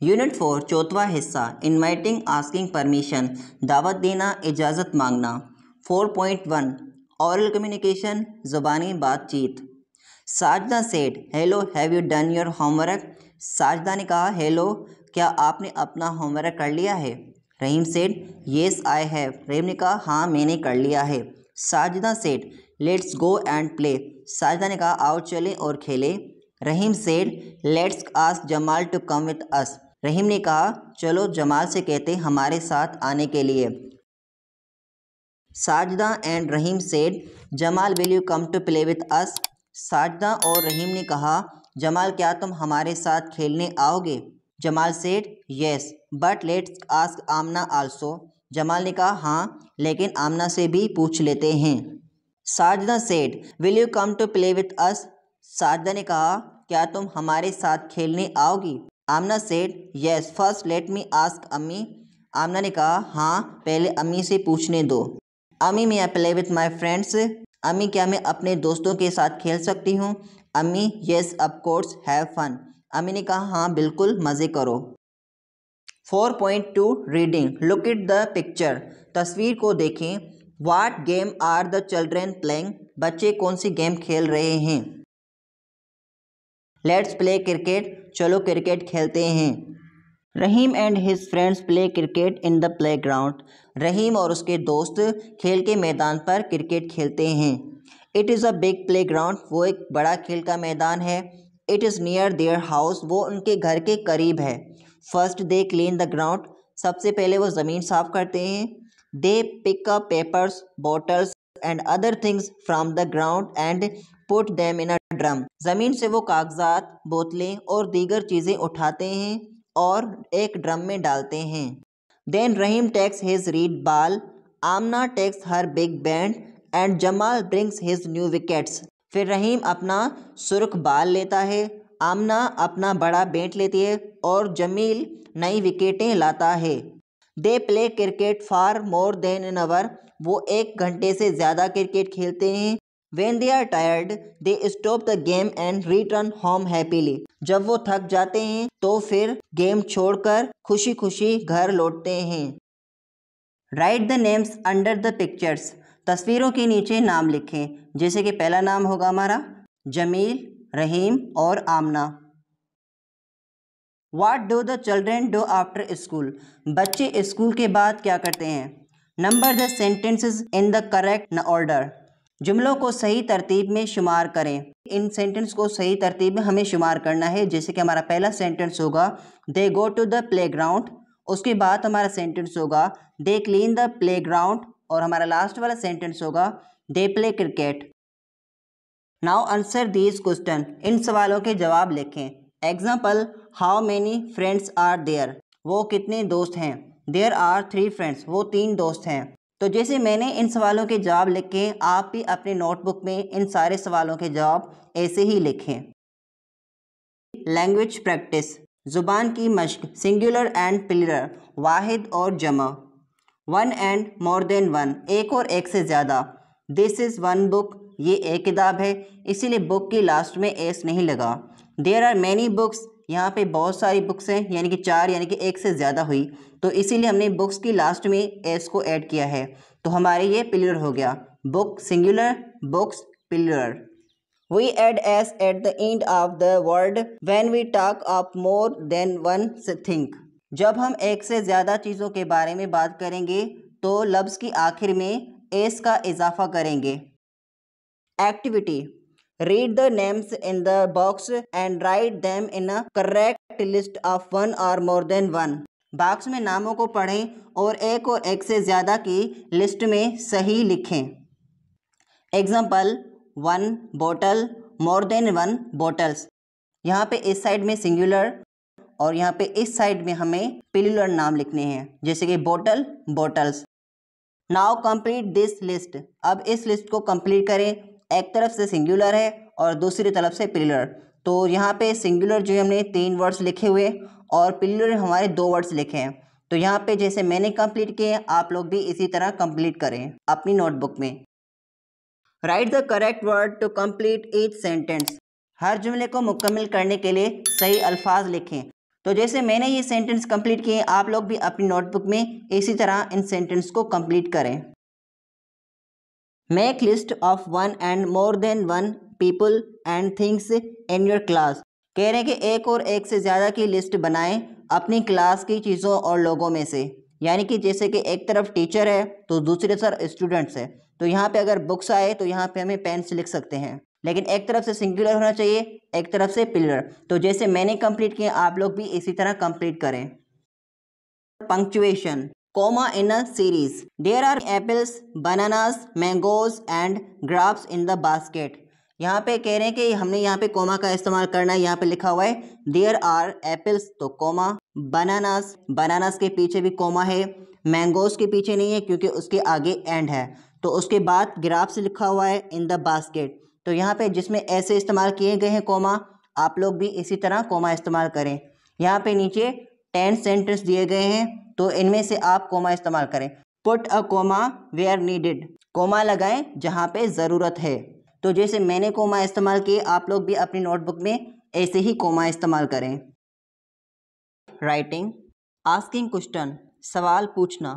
Unit 4 चौथवा हिस्सा inviting asking permission दावत देना इजाज़त मांगना। 4.1 ऑरल कम्युनिकेशन ज़ुबानी बातचीत। Sajda said hello have you done your homework. Sajda ने कहा हेलो क्या आपने अपना होमवर्क कर लिया है। Rahim said yes I have. Rahim ने कहा हाँ मैंने कर लिया है। Sajda said let's go and play. Sajda ने कहा आओ चलें और खेलें। Rahim said let's ask Jamal to come with us. Rahim ने कहा चलो जमाल से कहते हमारे साथ आने के लिए। Sajda and Rahim said Jamal will you come to play with us. Sajda और रहीम ने कहा जमाल क्या तुम हमारे साथ खेलने आओगे। Jamal said yes but let's ask Amna also. Jamal ने कहा हाँ लेकिन आमना से भी पूछ लेते हैं। Sajda said will you come to play with us. Sajda ने कहा क्या तुम हमारे साथ खेलने आओगी। Aamna said yes first let me ask ammi. Aamna ने कहा हाँ पहले अम्मी से पूछने दो। अम्मी मैं I play with my friends. अम्मी क्या मैं अपने दोस्तों के साथ खेल सकती हूँ। Ammi yes of course have fun. अम्मी ने कहा हाँ बिल्कुल मज़े करो। 4.2 reading look at the picture. तस्वीर को देखें। What game are the children playing. बच्चे कौन सी गेम खेल रहे हैं। लेट्स प्ले क्रिकेट चलो क्रिकेट खेलते हैं। Rahim and his friends play cricket in the playground. Rahim और उसके दोस्त खेल के मैदान पर क्रिकेट खेलते हैं। It is a big playground वो एक बड़ा खेल का मैदान है। It is near their house वो उनके घर के करीब है। First they clean the ground सबसे पहले वो ज़मीन साफ़ करते हैं। They pick up papers bottles and other things from the ground and put them in a drum. ज़मीन से वो कागजात बोतलें और दीगर चीज़ें उठाते हैं और एक ड्रम में डालते हैं। Then Rahim takes his red ball. Amna takes her big band and Jamal brings his new wickets. फिर रहीम अपना सुर्ख बाल लेता है। आमना अपना बड़ा बैट लेती है और जमील नई विकेटें लाता है। दे play cricket for more than an hour वो 1 घंटे से ज़्यादा क्रिकेट खेलते हैं। When they are tired, they stop the game and return home happily. जब वो थक जाते हैं तो फिर गेम छोड़कर खुशी खुशी घर लौटते हैं। Write the names under the pictures. तस्वीरों के नीचे नाम लिखें। जैसे कि पहला नाम होगा हमारा जमील, रहीम और आमना। What do the children do after school? बच्चे स्कूल के बाद क्या करते हैं। Number the sentences in the correct order. जुमलों को सही तरतीब में शुमार करें। इन सेंटेंस को सही तरतीब में हमें शुमार करना है। जैसे कि हमारा पहला सेंटेंस होगा दे गो टू द प्लेग्राउंड। उसके बाद हमारा सेंटेंस होगा दे क्लीन द प्लेग्राउंड और हमारा लास्ट वाला सेंटेंस होगा they play cricket. Now answer these question. इन सवालों के जवाब लिखें। Example how many friends are there वो कितने दोस्त हैं। देयर आर 3 फ्रेंड्स वो 3 दोस्त हैं। तो जैसे मैंने इन सवालों के जवाब लिखे आप भी अपने नोटबुक में इन सारे सवालों के जवाब ऐसे ही लिखें। लैंग्वेज प्रैक्टिस ज़ुबान की मश्क सिंगुलर एंड प्लूरल वाहिद और जमा। 1 एंड मोर देन 1 एक और एक से ज़्यादा। दिस इज़ 1 बुक ये एक किताब है इसीलिए बुक की लास्ट में एस नहीं लगा। देयर आर मैनी बुक्स यहाँ पे बहुत सारी बुक्स हैं यानी कि 4 यानी कि एक से ज़्यादा हुई तो इसीलिए हमने बुक्स की लास्ट में एस को ऐड किया है तो हमारे ये प्लूरल हो गया। Book singular books plural. We add S at the end of the word when we talk of more than one thing. जब हम एक से ज़्यादा चीज़ों के बारे में बात करेंगे तो लफ्ज़ की आखिर में एस का इजाफा करेंगे। Activity Read the names in the box and write them in a correct list of 1 or more than 1. Box में नामों को पढ़ें और एक से ज़्यादा की लिस्ट में सही लिखें। Example 1 bottle more than 1 bottles. यहाँ पे इस साइड में सिंगुलर और यहाँ पे इस साइड में हमें प्लूरल नाम लिखने हैं जैसे कि bottle bottles. Now complete this list. अब इस लिस्ट को कंप्लीट करें। एक तरफ से सिंगुलर है और दूसरी तरफ से प्लूरल तो यहाँ पे सिंगुलर जो है हमने 3 वर्ड्स लिखे हुए और प्लूरल हमारे 2 वर्ड्स लिखे हैं तो यहाँ पे जैसे मैंने कंप्लीट किए आप लोग भी इसी तरह कंप्लीट करें अपनी नोटबुक में। Write the correct word to complete each sentence. हर जुमले को मुकम्मल करने के लिए सही अल्फाज लिखें। तो जैसे मैंने ये सेंटेंस कंप्लीट किए, आप लोग भी अपनी नोटबुक में इसी तरह इन सेंटेंस को कंप्लीट करें। Make list of one and more than one people and things in your class. कह रहे हैं कि एक और एक से ज़्यादा की लिस्ट बनाएं अपनी क्लास की चीज़ों और लोगों में से। यानी कि जैसे कि एक तरफ टीचर है तो दूसरी तरफ स्टूडेंट्स है, तो यहाँ पे अगर बुक्स आए तो यहाँ पे हमें पेन से लिख सकते हैं, लेकिन एक तरफ से सिंगुलर होना चाहिए, एक तरफ से प्लूरल। तो जैसे मैंने कंप्लीट किया, आप लोग भी इसी तरह कंप्लीट करें। Punctuation, comma in a series. There are apples, bananas, mangoes and grapes in the basket. यहाँ पे कह रहे हैं कि हमने यहाँ पे कोमा का इस्तेमाल करना है। यहाँ पे लिखा हुआ है देयर आर एप्पल्स, तो कोमा, बनानास, बनानास के पीछे भी कोमा है, मैंगोज के पीछे नहीं है क्योंकि उसके आगे एंड है, तो उसके बाद ग्राफ्स लिखा हुआ है इन द बास्केट। तो यहाँ पे जिसमें ऐसे इस्तेमाल किए गए हैं कोमा, आप लोग भी इसी तरह कोमा इस्तेमाल करें। यहाँ पे नीचे 10 सेंटेंस दिए गए हैं, तो इनमें से आप कोमा इस्तेमाल करें। Put a comma where needed, comma लगाएं जहाँ पे ज़रूरत है। तो जैसे मैंने कोमा इस्तेमाल किए, आप लोग भी अपनी नोटबुक में ऐसे ही कोमा इस्तेमाल करें। राइटिंग, आस्किंग क्वेश्चन, सवाल पूछना।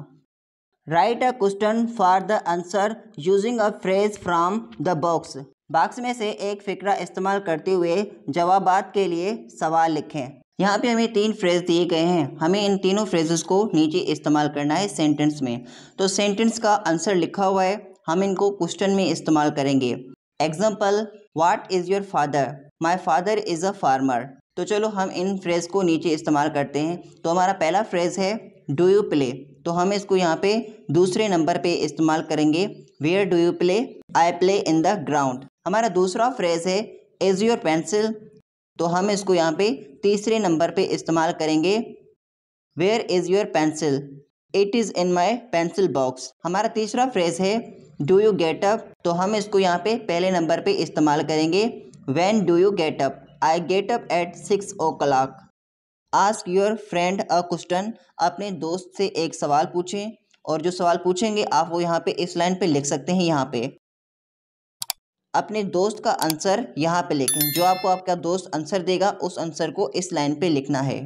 Right a question for the answer using a phrase from the box. Box में से एक फिक्रा इस्तेमाल करते हुए जवाबात के लिए सवाल लिखें। यहाँ पे हमें 3 फ्रेज दिए गए हैं, हमें इन तीनों फ्रेजेस को नीचे इस्तेमाल करना है सेंटेंस में। तो सेंटेंस का आंसर लिखा हुआ है, हम इनको क्वेश्चन में इस्तेमाल करेंगे। Example, what is your father, my father is a farmer. तो चलो हम इन फ्रेज को नीचे इस्तेमाल करते हैं। तो हमारा पहला फ्रेज है डू यू प्ले, तो हम इसको यहाँ पे दूसरे नंबर पे इस्तेमाल करेंगे। Where do you play, I play in the ground. हमारा दूसरा फ्रेज है इज़ योर पेंसिल, तो हम इसको यहाँ पे तीसरे नंबर पे इस्तेमाल करेंगे। Where is your pencil, it is in my pencil box. हमारा तीसरा फ्रेज है डू यू गेट अप, तो हम इसको यहाँ पे पहले नंबर पे इस्तेमाल करेंगे। When do you get up, I get up at 6 o'clock। Ask your friend a question, अपने दोस्त से एक सवाल पूछें, और जो सवाल पूछेंगे आप वो यहाँ पे इस लाइन पे लिख सकते हैं। यहाँ पे अपने दोस्त का आंसर यहाँ पे लिखें, जो आपको आपका दोस्त आंसर देगा उस आंसर को इस लाइन पे लिखना है।